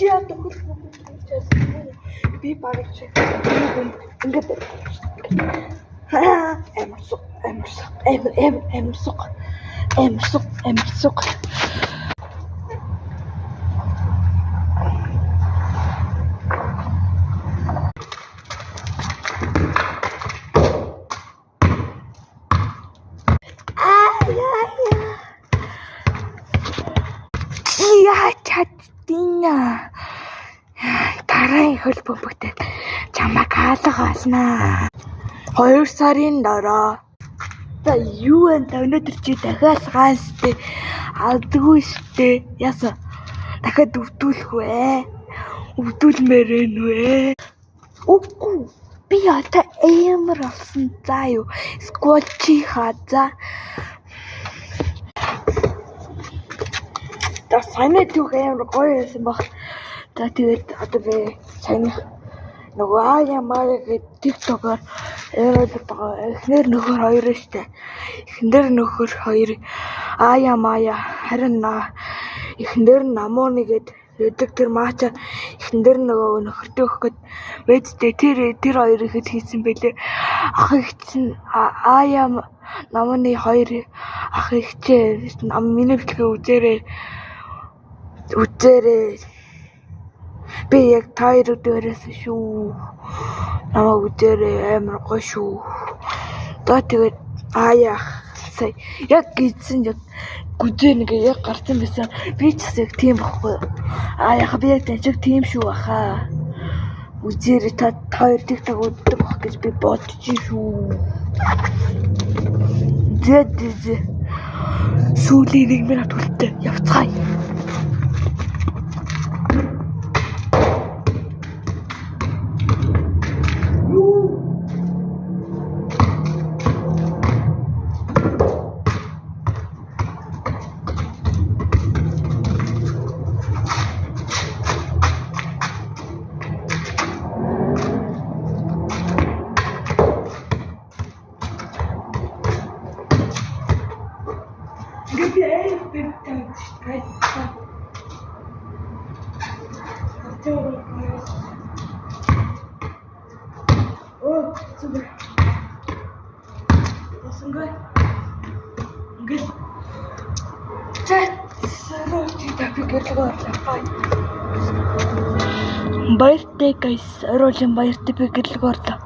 яа тохиол би багч ингээд амарсук чаддина тарай хөл бөмбөгтэй чамайг хаалгаалнаа 2 сарын дараа за юу энэ өнөөдөр чи дахиад гаастэй алдгүй штэ яса дахиад өвдүүлэх вэ өвдүүлмээр энэ вэ үгүй би одоо амар болсон заа юу сквот чи хаза та санаа түүх амар гоё байсан баг. За тэгээд одоо би сайн нөгөө Аяамаа гэдэг TikTok-оор яриад байгаа. Эхнэр нөхөр хоёр штэ. Эхнэр нөхөр хоёр Аяамаа харин эхнэр намууны гэдэг тэр маача эхнэр нөгөө нөхөртөө өгөх гээд вэдтэй тэр хоёр ихэд хийсэн бэлээ. Ах их чинь Аяам намууны хоёр ах ихчээ миний бичлэгээ үзээрэй би яг тайр дээрээс шүү намайг үзээрэй амар гоё шүү за тэгээд сая яг гидсэн яг гүзээ нэг яг гарсан байсан би ч яг тийм байхгүй би яг тэнцэг тийм шүү баха үзээрэй та хоёр TikTok үздэг бах гэж би бодчих шүү зэд сүүлийн 1 минут үлдээ явцгаая Birthday guys, Rojan birthday pe gel gorda.